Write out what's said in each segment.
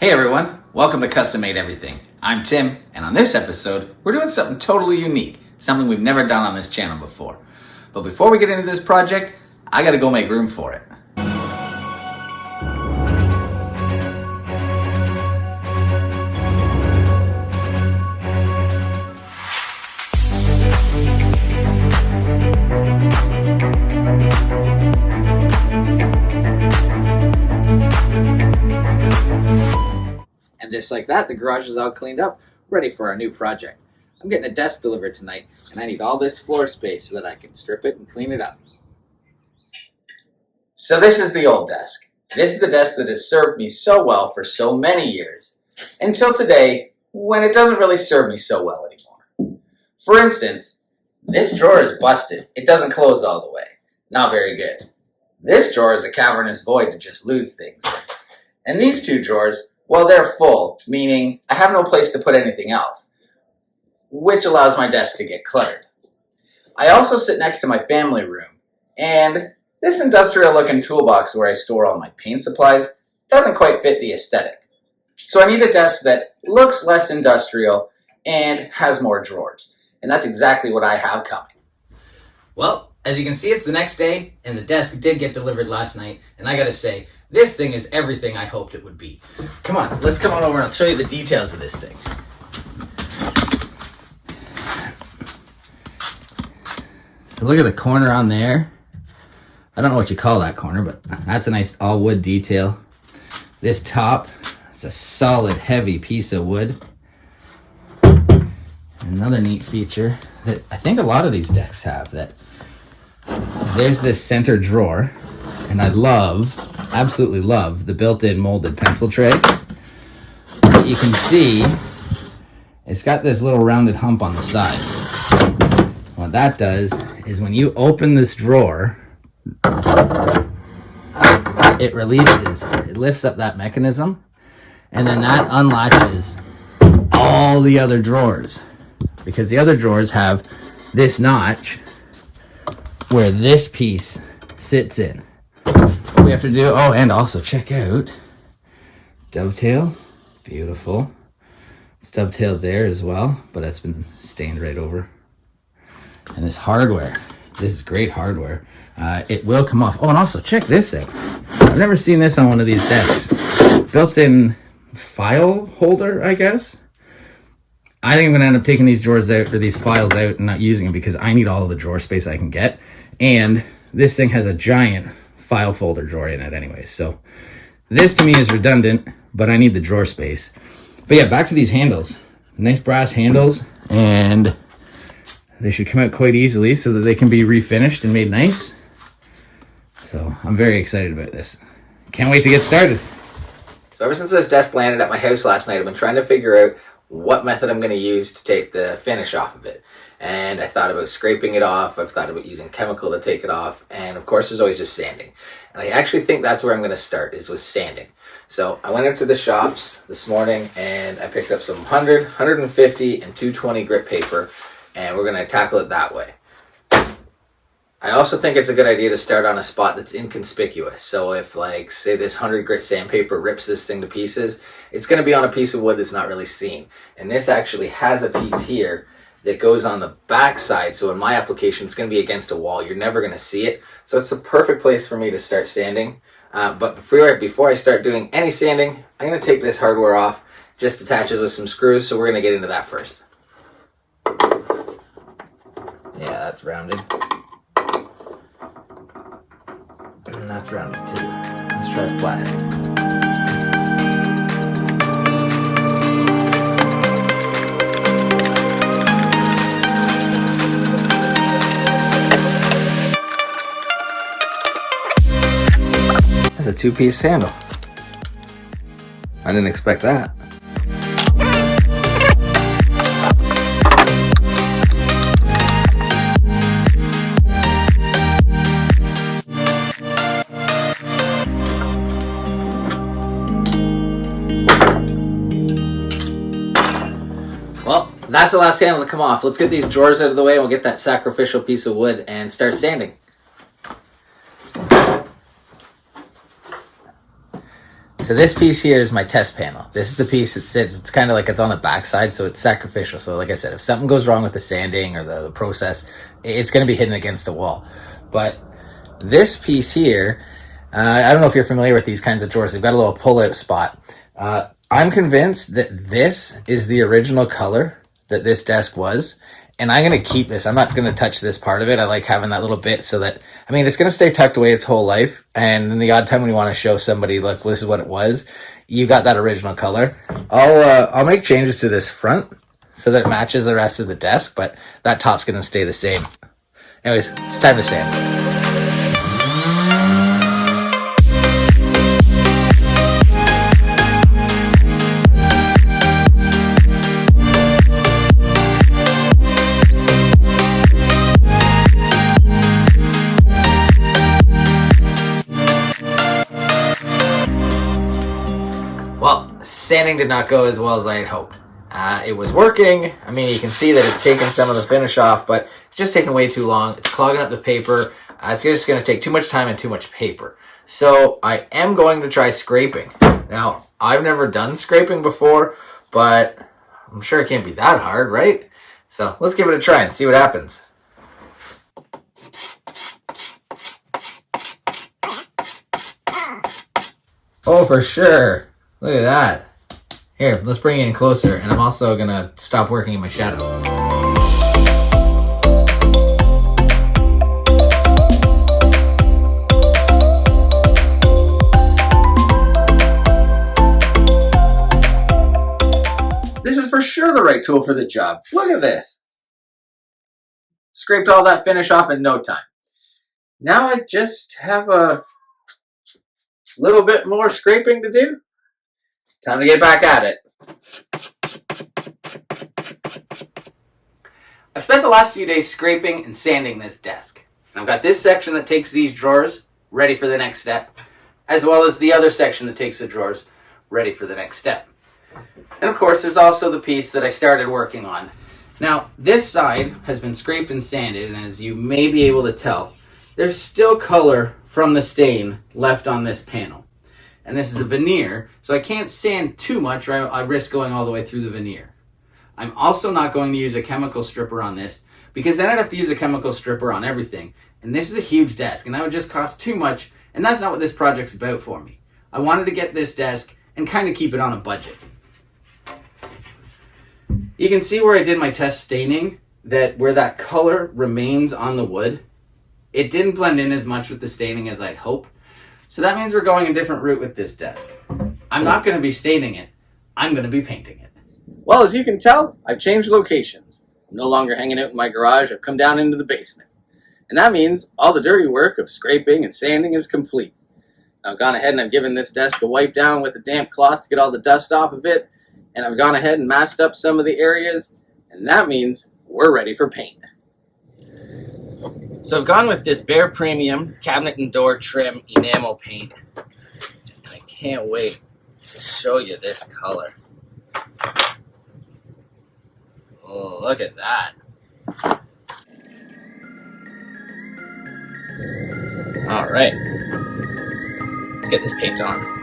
Hey everyone, welcome to Custom Made Everything. I'm Tim, and on this episode, we're doing something totally unique, something we've never done on this channel before. But before we get into this project, I gotta go make room for it. And just like that, the garage is all cleaned up, ready for our new project. I'm getting a desk delivered tonight, and I need all this floor space so that I can strip it and clean it up. So this is the old desk. This is the desk that has served me so well for so many years, until today, when it doesn't really serve me so well anymore. For instance, this drawer is busted. It doesn't close all the way. Not very good. This drawer is a cavernous void to just lose things. And these two drawers, well, they're full, meaning I have no place to put anything else, which allows my desk to get cluttered. I also sit next to my family room, and this industrial-looking toolbox where I store all my paint supplies doesn't quite fit the aesthetic. So I need a desk that looks less industrial and has more drawers, and that's exactly what I have coming. Well, as you can see, it's the next day, and the desk did get delivered last night, and I gotta say, this thing is everything I hoped it would be. Come on, let's come on over and I'll show you the details of this thing. So look at the corner on there. I don't know what you call that corner, but that's a nice all wood detail. This top, it's a solid heavy piece of wood. Another neat feature that I think a lot of these desks have, that there's this center drawer, and I absolutely love the built-in molded pencil tray. You can see it's got this little rounded hump on the side. What that does is when you open this drawer, it releases, it lifts up that mechanism, and then that unlatches all the other drawers, because the other drawers have this notch where this piece sits in. What we have to do, oh, and also check out dovetail, beautiful. It's dovetailed there as well, but that's been stained right over. And this hardware, this is great hardware. It will come off. Oh, and also check this out. I've never seen this on one of these desks. Built-in file holder, I guess. I think I'm gonna end up taking these drawers out, or these files out, and not using them because I need all of the drawer space I can get. And this thing has a giant file folder drawer in it anyway. So this to me is redundant, but I need the drawer space. But yeah, back to these handles. Nice brass handles, and they should come out quite easily so that they can be refinished and made nice. So I'm very excited about this. Can't wait to get started. So ever since this desk landed at my house last night, I've been trying to figure out what method I'm going to use to take the finish off of it. And I thought about scraping it off, I've thought about using chemical to take it off, and of course there's always just sanding. And I actually think that's where I'm going to start, is with sanding. So I went up to the shops this morning and I picked up some 100, 150, and 220 grit paper, and we're going to tackle it that way. I also think it's a good idea to start on a spot that's inconspicuous. So if, like, say this 100 grit sandpaper rips this thing to pieces, it's going to be on a piece of wood that's not really seen. And this actually has a piece here that goes on the back side, so in my application it's going to be against a wall. You're never going to see it, so it's a perfect place for me to start sanding. But before I start doing any sanding, I'm going to take this hardware off. Just attaches with some screws, so we're going to get into that first. Yeah, that's rounded. And that's rounded too. Let's try to flatten it. That's a two-piece handle. I didn't expect that. Well, that's the last handle to come off. Let's get these drawers out of the way and we'll get that sacrificial piece of wood and start sanding. So this piece here is my test panel. This is the piece that sits, it's kind of like it's on the backside, so it's sacrificial. So like I said, if something goes wrong with the sanding or the process, it's going to be hidden against a wall. But this piece here, I don't know if you're familiar with these kinds of drawers. They've got a little pull-out spot. I'm convinced that this is the original color that this desk was. And I'm going to keep this. I'm not going to touch this part of it. I like having that little bit so that, I mean, it's going to stay tucked away its whole life. And in the odd time when you want to show somebody, look, this is what it was, you got that original color. I'll make changes to this front so that it matches the rest of the desk, but that top's going to stay the same. Anyways, it's time to sand. Sanding did not go as well as I had hoped. It was working. I mean, you can see that it's taken some of the finish off, but it's just taking way too long. It's clogging up the paper. It's just going to take too much time and too much paper. So I am going to try scraping. Now, I've never done scraping before, but I'm sure it can't be that hard, right? So let's give it a try and see what happens. Oh, for sure. Look at that. Here, let's bring it in closer, and I'm also going to stop working in my shadow. This is for sure the right tool for the job. Look at this. Scraped all that finish off in no time. Now I just have a little bit more scraping to do. Time to get back at it. I've spent the last few days scraping and sanding this desk. I've got this section that takes these drawers ready for the next step, as well as the other section that takes the drawers ready for the next step. And of course, there's also the piece that I started working on. Now, this side has been scraped and sanded, and as you may be able to tell, there's still color from the stain left on this panel. And this is a veneer, so I can't sand too much or I risk going all the way through the veneer. I'm also not going to use a chemical stripper on this because then I'd have to use a chemical stripper on everything. And this is a huge desk and that would just cost too much, and that's not what this project's about for me. I wanted to get this desk and kind of keep it on a budget. You can see where I did my test staining, that where that color remains on the wood, it didn't blend in as much with the staining as I'd hoped. So that means we're going a different route with this desk. I'm not going to be staining it. I'm going to be painting it. Well, as you can tell, I've changed locations. I'm no longer hanging out in my garage. I've come down into the basement. And that means all the dirty work of scraping and sanding is complete. I've gone ahead and I've given this desk a wipe down with a damp cloth to get all the dust off of it. And I've gone ahead and masked up some of the areas. And that means we're ready for paint. So I've gone with this Behr Premium cabinet and door trim enamel paint. And I can't wait to show you this color. Oh, look at that. All right. Let's get this paint on.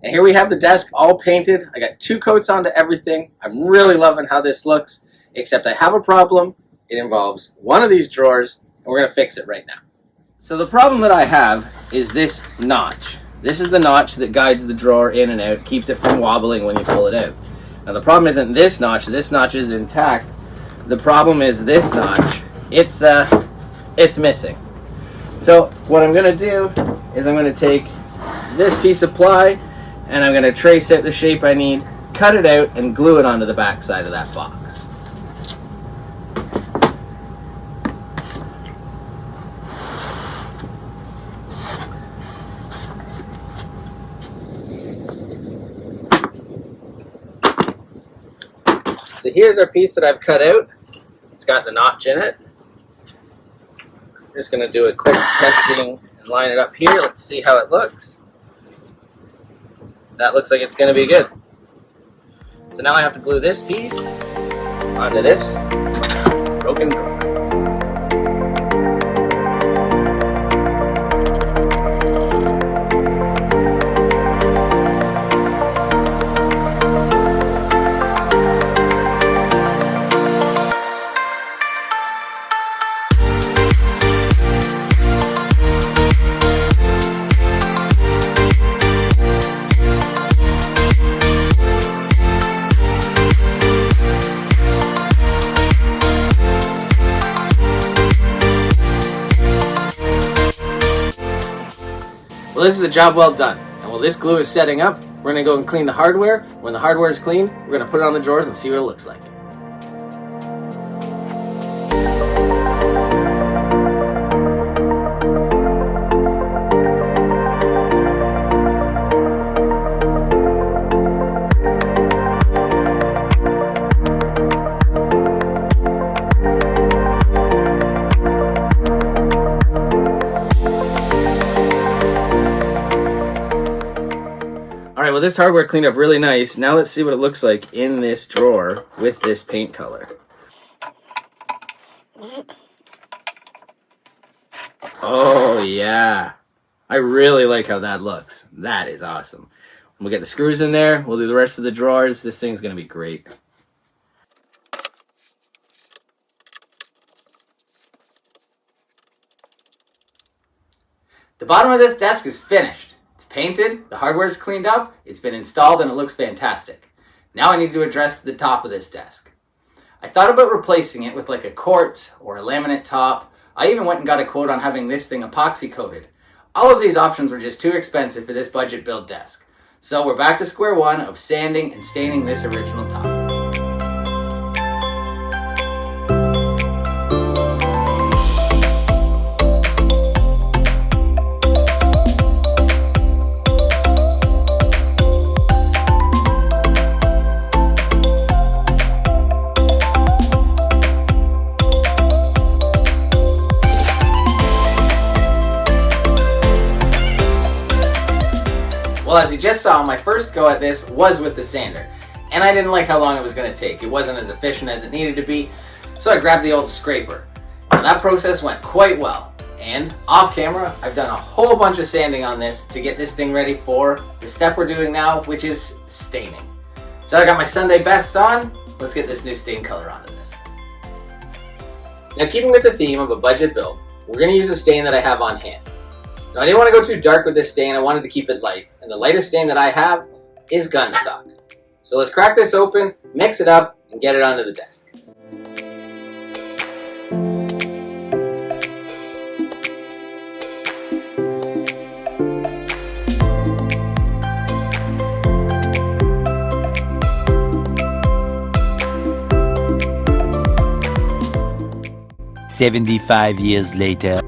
And here we have the desk all painted. I got 2 coats onto everything. I'm really loving how this looks, except I have a problem. It involves one of these drawers, and we're going to fix it right now. So the problem that I have is this notch. This is the notch that guides the drawer in and out, keeps it from wobbling when you pull it out. Now the problem isn't this notch is intact. The problem is this notch. It's missing. So what I'm going to do is I'm going to take this piece of ply and I'm going to trace out the shape I need, cut it out, and glue it onto the back side of that box. So here's our piece that I've cut out. It's got the notch in it. I'm just going to do a quick testing and line it up here. Let's see how it looks. That looks like it's going to be good. So now I have to glue this piece onto this broken drawer. Well, this is a job well done. And while this glue is setting up, we're going to go and clean the hardware. When the hardware is clean, we're going to put it on the drawers and see what it looks like. Alright, well this hardware cleaned up really nice. Now let's see what it looks like in this drawer with this paint color. Oh yeah, I really like how that looks. That is awesome. We'll get the screws in there, we'll do the rest of the drawers. This thing's going to be great. The bottom of this desk is finished. Painted, the hardware is cleaned up, it's been installed, and it looks fantastic. Now I need to address the top of this desk. I thought about replacing it with like a quartz or a laminate top. I even went and got a quote on having this thing epoxy coated. All of these options were just too expensive for this budget build desk. So we're back to square one of sanding and staining this original top. Well, as you just saw, my first go at this was with the sander, and I didn't like how long it was going to take. It wasn't as efficient as it needed to be, so I grabbed the old scraper. Now that process went quite well, and off camera, I've done a whole bunch of sanding on this to get this thing ready for the step we're doing now, which is staining. So I got my Sunday best on. Let's get this new stain color onto this. Now, keeping with the theme of a budget build, we're going to use a stain that I have on hand. Now, I didn't want to go too dark with this stain. I wanted to keep it light. And the lightest stain that I have is Gunstock. So let's crack this open, mix it up, and get it onto the desk. "75 years later."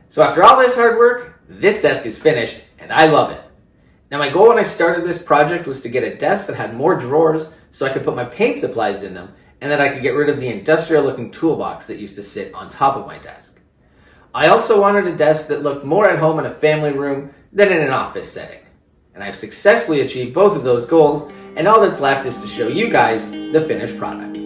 So after all this hard work, this desk is finished, and I love it. Now my goal when I started this project was to get a desk that had more drawers so I could put my paint supplies in them, and that I could get rid of the industrial looking toolbox that used to sit on top of my desk. I also wanted a desk that looked more at home in a family room than in an office setting. And I've successfully achieved both of those goals, and all that's left is to show you guys the finished product.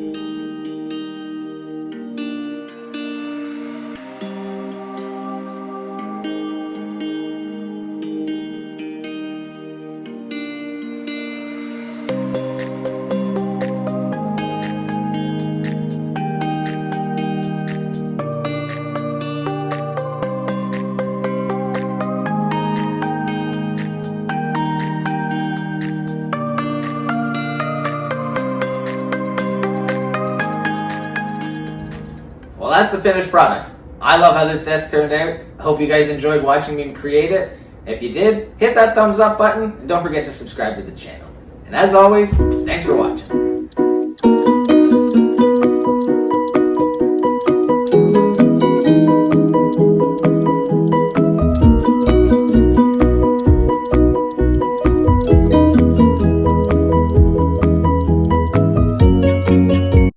that's the finished product. I love how this desk turned out. I hope you guys enjoyed watching me create it. If you did, hit that thumbs up button and don't forget to subscribe to the channel. And as always, thanks for watching.